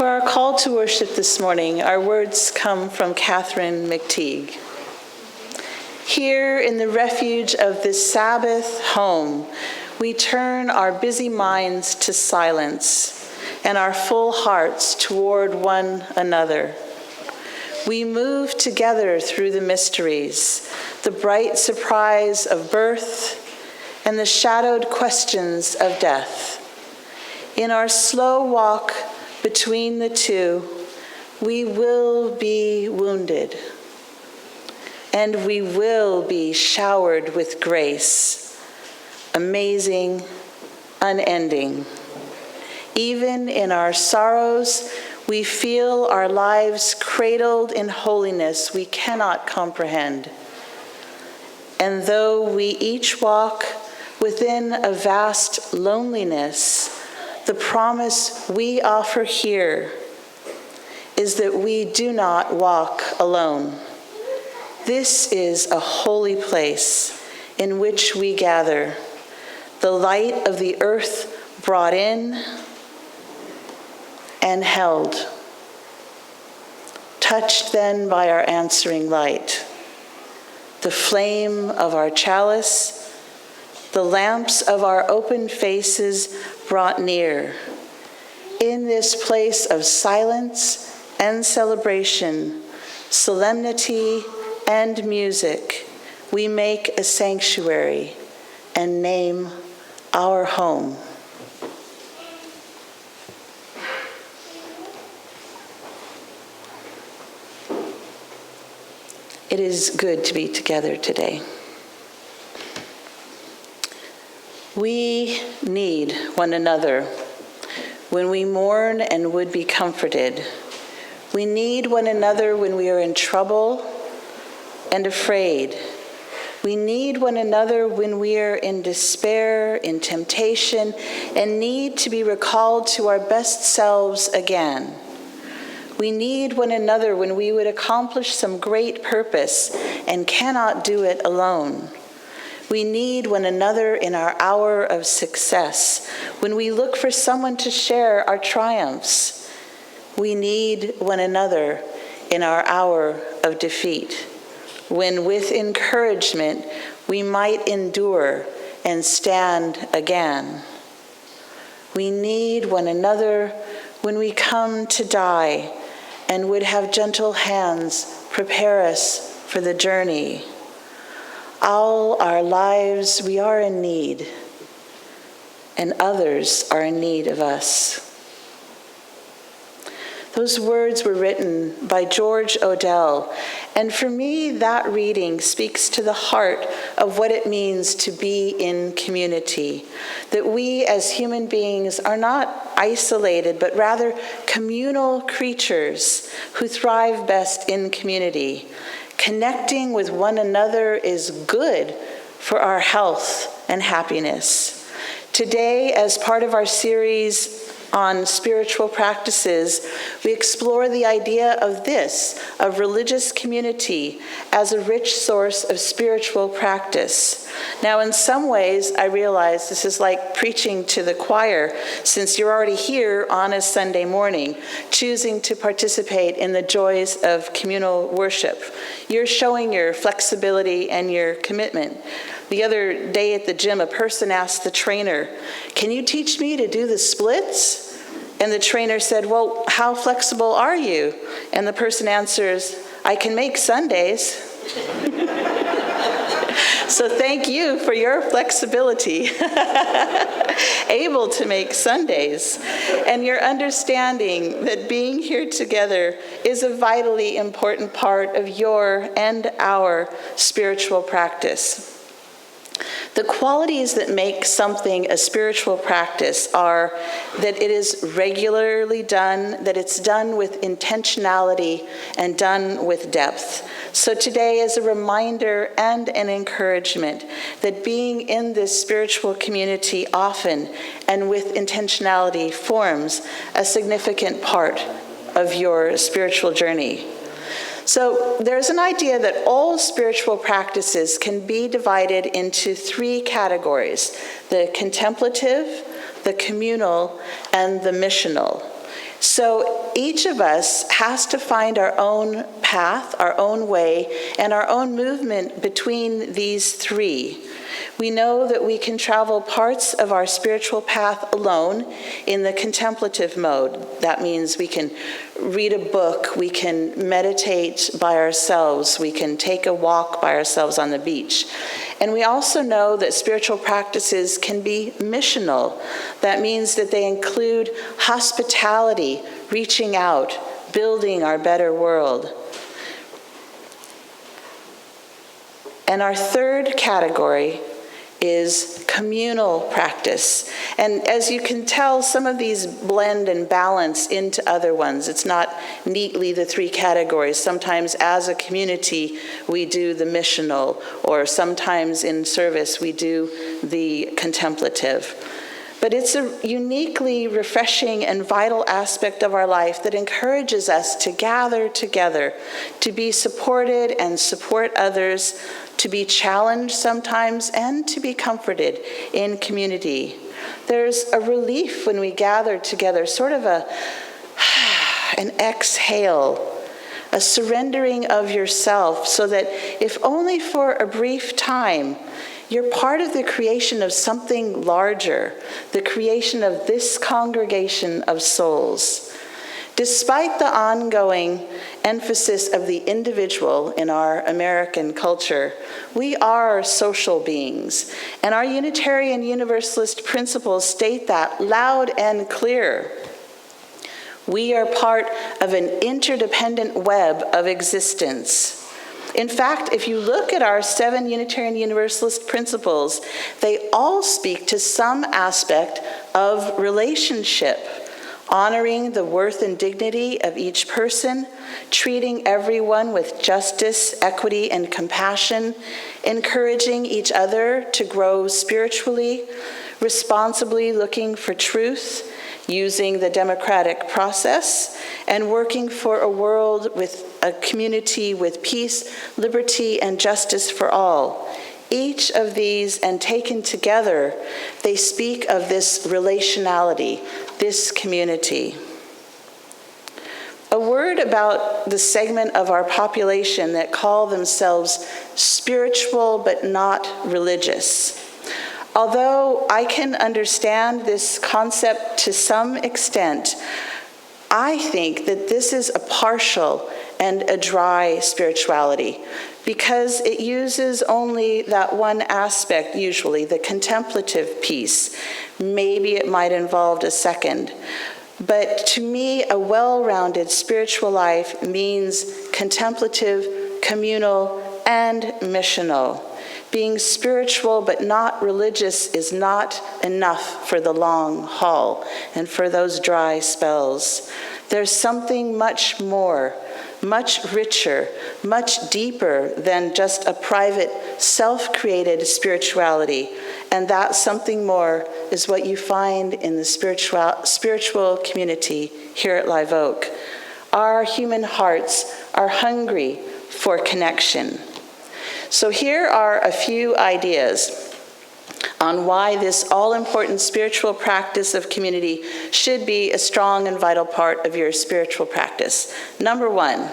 For our call to worship this morning, our words come from Catherine McTeague. Here in the refuge of this Sabbath home, we turn our busy minds to silence and our full hearts toward one another. We move together through the mysteries, the bright surprise of birth and the shadowed questions of death. In our slow walk between the two, we will be wounded, and we will be showered with grace, amazing, unending. Even in our sorrows, we feel our lives cradled in holiness we cannot comprehend. And though we each walk within a vast loneliness, the promise we offer here is that we do not walk alone. This is a holy place in which we gather, the light of the earth brought in and held, touched then by our answering light, the flame of our chalice, the lamps of our open faces brought near. In this place of silence and celebration, solemnity and music, we make a sanctuary and name our home. It is good to be together today. We need one another when we mourn and would be comforted. We need one another when we are in trouble and afraid. We need one another when we are in despair, in temptation, and need to be recalled to our best selves again. We need one another when we would accomplish some great purpose and cannot do it alone. We need one another in our hour of success, when we look for someone to share our triumphs. We need one another in our hour of defeat, when with encouragement we might endure and stand again. We need one another when we come to die and would have gentle hands prepare us for the journey. All our lives we are in need, and others are in need of us. Those words were written by George Odell, and for me that reading speaks to the heart of what it means to be in community, that we as human beings are not isolated, but rather communal creatures who thrive best in community. Connecting with one another is good for our health and happiness. Today, as part of our series on spiritual practices, we explore the idea of religious community as a rich source of spiritual practice. Now, in some ways, I realize this is like preaching to the choir, since you're already here on a Sunday morning, choosing to participate in the joys of communal worship. You're showing your flexibility and your commitment. The other day at the gym, a person asked the trainer, "Can you teach me to do the splits?" And the trainer said, "Well, how flexible are you?" And the person answers, "I can make Sundays." So thank you for your flexibility, able to make Sundays, and your understanding that being here together is a vitally important part of your and our spiritual practice. The qualities that make something a spiritual practice are that it is regularly done, that it's done with intentionality and done with depth. So today is a reminder and an encouragement that being in this spiritual community often and with intentionality forms a significant part of your spiritual journey. So there's an idea that all spiritual practices can be divided into three categories: the contemplative, the communal, and the missional. So each of us has to find our own path, our own way, and our own movement between these three. We know that we can travel parts of our spiritual path alone in the contemplative mode. That means we can read a book, we can meditate by ourselves, we can take a walk by ourselves on the beach. And we also know that spiritual practices can be missional. That means that they include hospitality, reaching out, building our better world. And our third category is communal practice. And as you can tell, some of these blend and balance into other ones. It's not neatly the three categories. Sometimes as a community, we do the missional, or sometimes in service, we do the contemplative. But it's a uniquely refreshing and vital aspect of our life that encourages us to gather together, to be supported and support others, to be challenged sometimes, and to be comforted in community. There's a relief when we gather together, sort of an exhale, a surrendering of yourself, so that if only for a brief time, you're part of the creation of something larger, the creation of this congregation of souls. Despite the ongoing emphasis of the individual in our American culture, we are social beings, and our Unitarian Universalist principles state that loud and clear. We are part of an interdependent web of existence. In fact, if you look at our 7 Unitarian Universalist principles, they all speak to some aspect of relationship, honoring the worth and dignity of each person, treating everyone with justice, equity, and compassion, encouraging each other to grow spiritually, responsibly looking for truth, using the democratic process, and working for a world with a community with peace, liberty, and justice for all. Each of these, and taken together, they speak of this relationality, this community. A word about the segment of our population that call themselves spiritual but not religious. Although I can understand this concept to some extent, I think that this is a partial and a dry spirituality, because it uses only that one aspect, usually the contemplative piece. Maybe it might involve a second. But to me, a well-rounded spiritual life means contemplative, communal, and missional. Being spiritual but not religious is not enough for the long haul and for those dry spells. There's something much more, much richer, much deeper than just a private, self-created spirituality. And that something more is what you find in the spiritual community here at Live Oak. Our human hearts are hungry for connection. So here are a few ideas on why this all-important spiritual practice of community should be a strong and vital part of your spiritual practice. Number 1,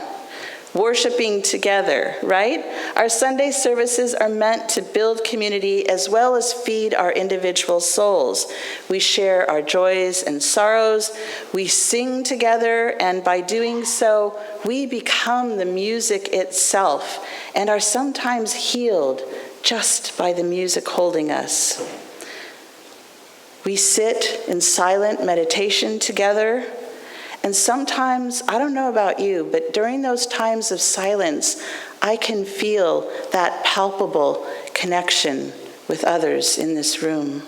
worshiping together, right? Our Sunday services are meant to build community as well as feed our individual souls. We share our joys and sorrows, we sing together, and by doing so, we become the music itself and are sometimes healed just by the music holding us. We sit in silent meditation together, and sometimes, I don't know about you, but during those times of silence, I can feel that palpable connection with others in this room.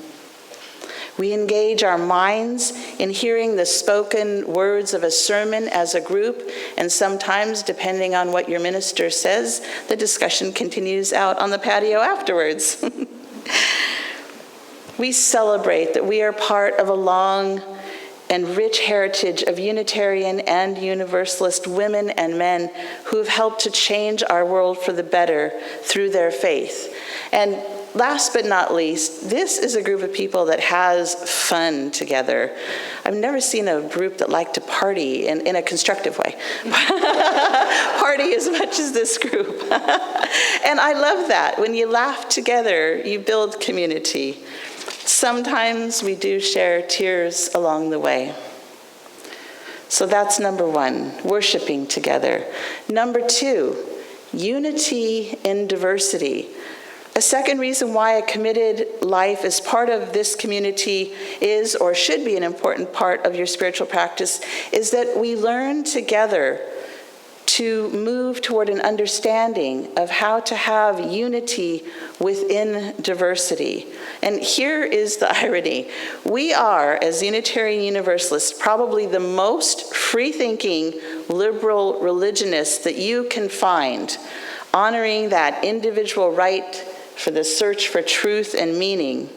We engage our minds in hearing the spoken words of a sermon as a group, and sometimes, depending on what your minister says, the discussion continues out on the patio afterwards. We celebrate that we are part of a long and rich heritage of Unitarian and Universalist women and men who have helped to change our world for the better through their faith. And last but not least, this is a group of people that has fun together. I've never seen a group that liked to party in a constructive way. Party as much as this group. And I love that. When you laugh together, you build community. Sometimes we do share tears along the way. So that's number one, worshiping together. Number two, unity in diversity. A second reason why a committed life as part of this community is or should be an important part of your spiritual practice is that we learn together to move toward an understanding of how to have unity within diversity. And here is the irony. We are, as Unitarian Universalists, probably the most free-thinking liberal religionists that you can find, honoring that individual right for the search for truth and meaning.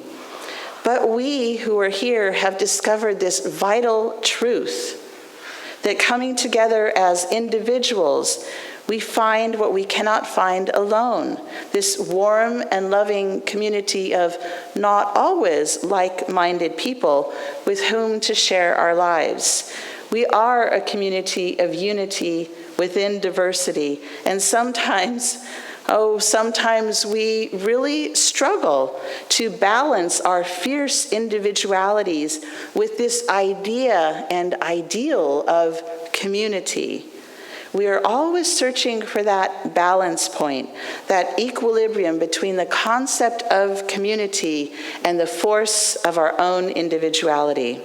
But we who are here have discovered this vital truth, that coming together as individuals, we find what we cannot find alone. This warm and loving community of not always like-minded people with whom to share our lives. We are a community of unity within diversity, and sometimes we really struggle to balance our fierce individualities with this idea and ideal of community. We are always searching for that balance point, that equilibrium between the concept of community and the force of our own individuality.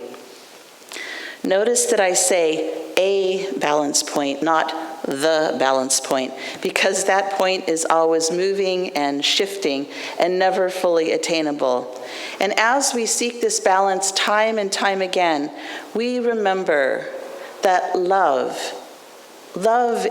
Notice that I say a balance point, not the balance point, because that point is always moving and shifting and never fully attainable. And as we seek this balance time and time again, we remember that love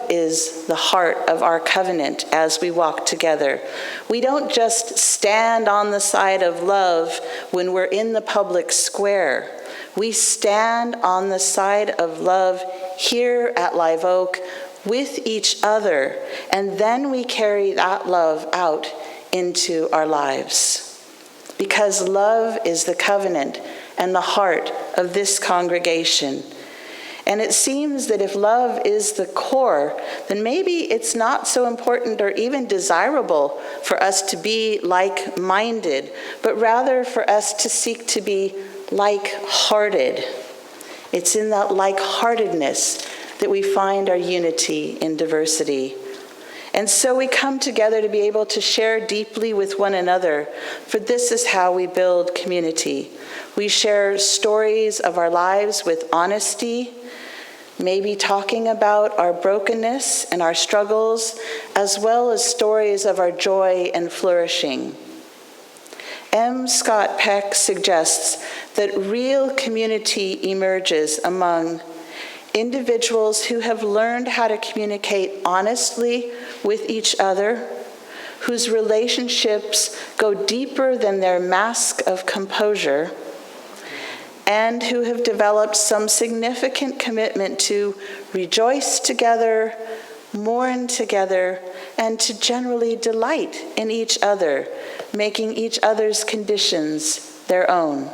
is the heart of our covenant as we walk together. We don't just stand on the side of love when we're in the public square. We stand on the side of love here at Live Oak with each other, and then we carry that love out into our lives. Because love is the covenant and the heart of this congregation. And it seems that if love is the core, then maybe it's not so important or even desirable for us to be like-minded, but rather for us to seek to be like-hearted. It's in that like-heartedness that we find our unity in diversity. And so we come together to be able to share deeply with one another, for this is how we build community. We share stories of our lives with honesty, maybe talking about our brokenness and our struggles, as well as stories of our joy and flourishing. M. Scott Peck suggests that real community emerges among individuals who have learned how to communicate honestly with each other, whose relationships go deeper than their mask of composure, and who have developed some significant commitment to rejoice together, mourn together, and to generally delight in each other, making each other's conditions their own.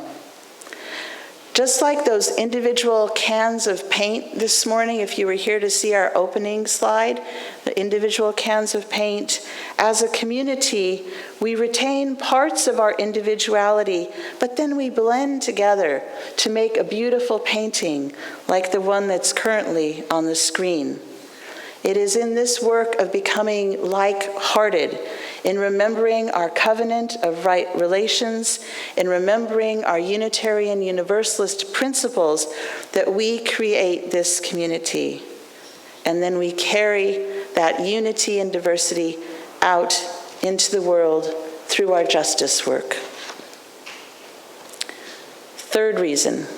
Just like those individual cans of paint this morning, if you were here to see our opening slide, the individual cans of paint, as a community, we retain parts of our individuality, but then we blend together to make a beautiful painting like the one that's currently on the screen. It is in this work of becoming like-hearted, in remembering our covenant of right relations, in remembering our Unitarian Universalist principles, that we create this community. And then we carry that unity and diversity out into the world through our justice work. Third reason,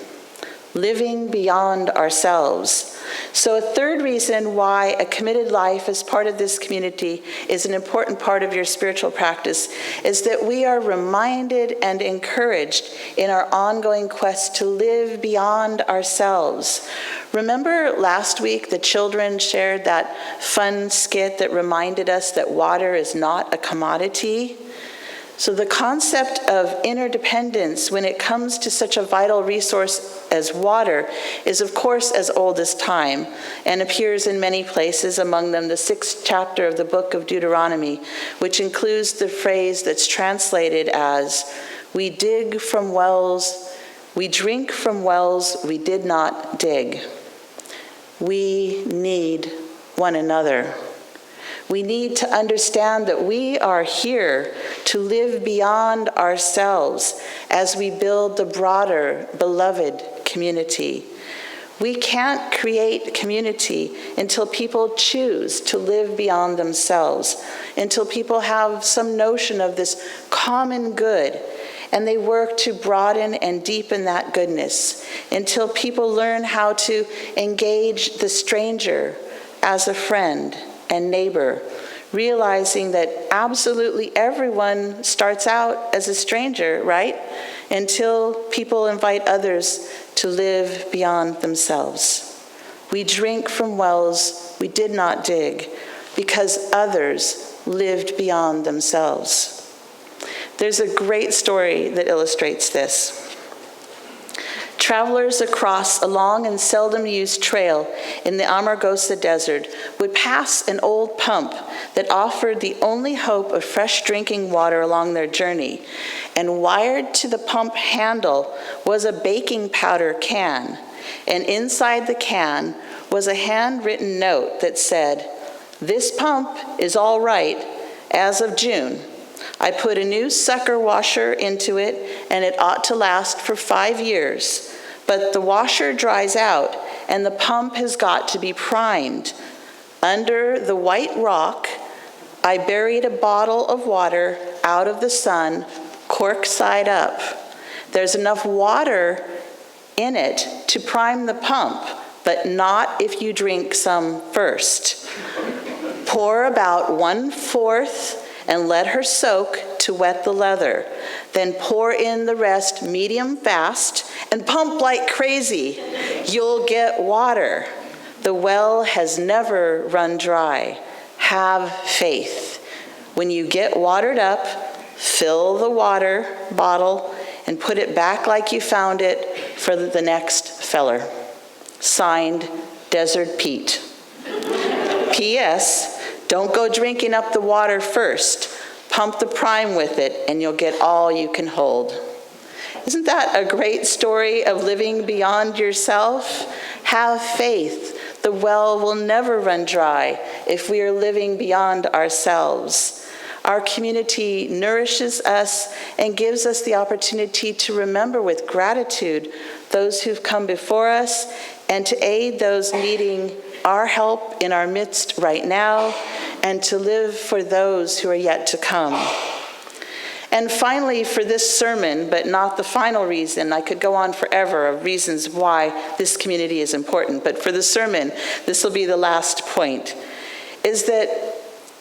living beyond ourselves. So a third reason why a committed life as part of this community is an important part of your spiritual practice is that we are reminded and encouraged in our ongoing quest to live beyond ourselves. Remember last week the children shared that fun skit that reminded us that water is not a commodity? So the concept of interdependence when it comes to such a vital resource as water is of course as old as time and appears in many places, among them the 6th chapter of the book of Deuteronomy, which includes the phrase that's translated as, "We dig from wells, we drink from wells we did not dig." We need one another. We need to understand that we are here to live beyond ourselves as we build the broader, beloved community. We can't create community until people choose to live beyond themselves, until people have some notion of this common good, and they work to broaden and deepen that goodness, until people learn how to engage the stranger as a friend and neighbor, realizing that absolutely everyone starts out as a stranger, right? Until people invite others to live beyond themselves. We drink from wells we did not dig because others lived beyond themselves. There's a great story that illustrates this. Travelers across a long and seldom used trail in the Amargosa Desert would pass an old pump that offered the only hope of fresh drinking water along their journey, and wired to the pump handle was a baking powder can, and inside the can was a handwritten note that said, "This pump is all right as of June. I put a new sucker washer into it, and it ought to last for 5 years. But the washer dries out, and the pump has got to be primed. Under the white rock, I buried a bottle of water out of the sun, cork side up. There's enough water in it to prime the pump, but not if you drink some first. Pour about 1/4 and let her soak to wet the leather. Then pour in the rest medium fast and pump like crazy. You'll get water. The well has never run dry. Have faith. When you get watered up, fill the water bottle and put it back like you found it for the next feller." Signed, Desert Pete. P.S. Don't go drinking up the water first. Pump the prime with it, and you'll get all you can hold. Isn't that a great story of living beyond yourself? Have faith. The well will never run dry if we are living beyond ourselves. Our community nourishes us and gives us the opportunity to remember with gratitude those who've come before us and to aid those needing our help in our midst right now, and to live for those who are yet to come. And finally, for this sermon, but not the final reason, I could go on forever of reasons why this community is important, but for the sermon, this will be the last point, is that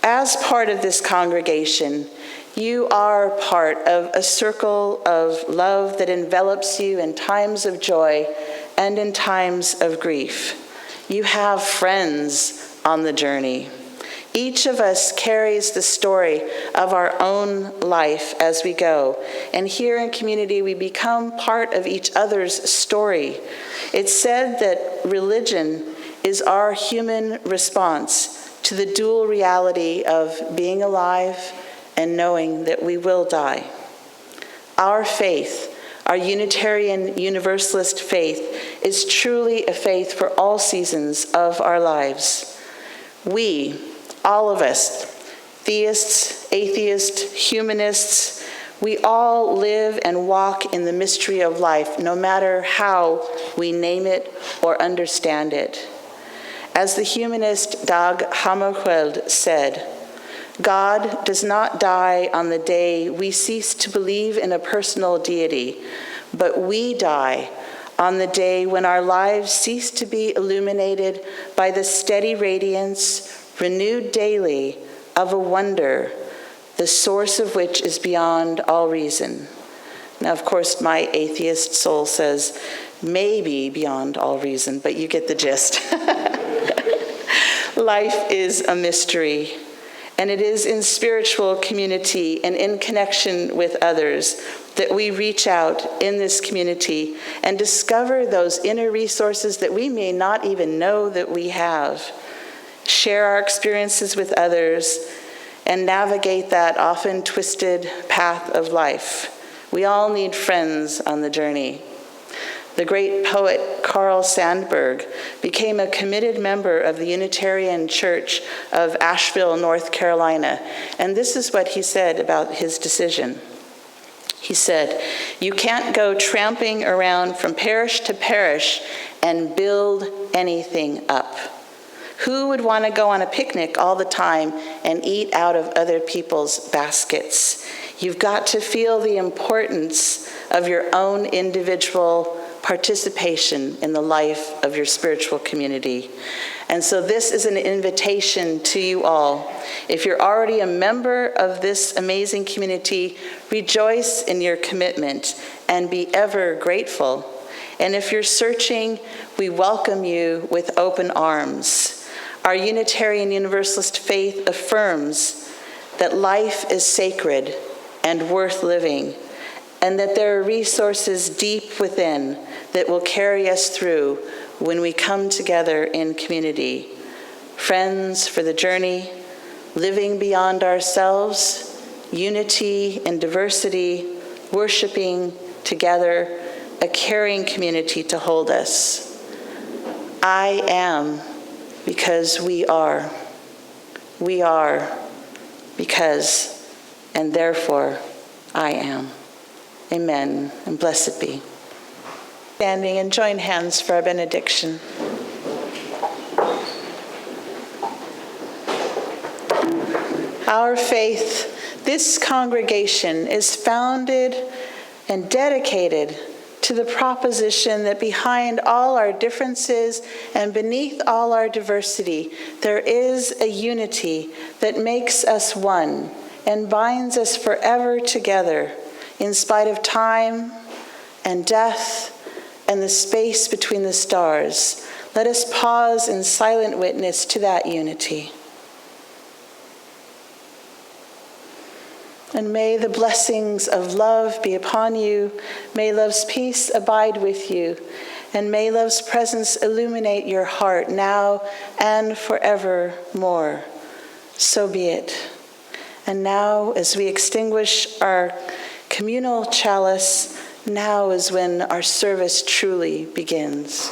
as part of this congregation, you are part of a circle of love that envelops you in times of joy and in times of grief. You have friends on the journey. Each of us carries the story of our own life as we go. And here in community, we become part of each other's story. It's said that religion is our human response to the dual reality of being alive and knowing that we will die. Our faith, our Unitarian Universalist faith, is truly a faith for all seasons of our lives. We, all of us, theists, atheists, humanists, we all live and walk in the mystery of life, no matter how we name it or understand it. As the humanist Dag Hammarskjöld said, God does not die on the day we cease to believe in a personal deity, but we die on the day when our lives cease to be illuminated by the steady radiance, renewed daily, of a wonder, the source of which is beyond all reason. Now, of course, my atheist soul says, maybe beyond all reason, but you get the gist. Life is a mystery, And it is in spiritual community and in connection with others that we reach out in this community and discover those inner resources that we may not even know that we have, share our experiences with others, and navigate that often twisted path of life. We all need friends on the journey. The great poet Carl Sandburg became a committed member of the Unitarian Church of Asheville, North Carolina, and this is what he said about his decision. He said, "You can't go tramping around from parish to parish and build anything up. Who would want to go on a picnic all the time and eat out of other people's baskets? You've got to feel the importance of your own individual participation in the life of your spiritual community." And so this is an invitation to you all. If you're already a member of this amazing community, rejoice in your commitment and be ever grateful. And if you're searching, we welcome you with open arms. Our Unitarian Universalist faith affirms that life is sacred and worth living, and that there are resources deep within that will carry us through when we come together in community. Friends for the journey, living beyond ourselves, unity and diversity, worshiping together, a caring community to hold us. I am because we are. We are because, and therefore, I am. Amen, and blessed be. Standing and join hands for our benediction. Our faith, this congregation, is founded and dedicated to the proposition that behind all our differences and beneath all our diversity, there is a unity that makes us one and binds us forever together in spite of time and death and the space between the stars. Let us pause in silent witness to that unity. And may the blessings of love be upon you. May love's peace abide with you. And may love's presence illuminate your heart now and forevermore. So be it. And now, as we extinguish our communal chalice, now is when our service truly begins.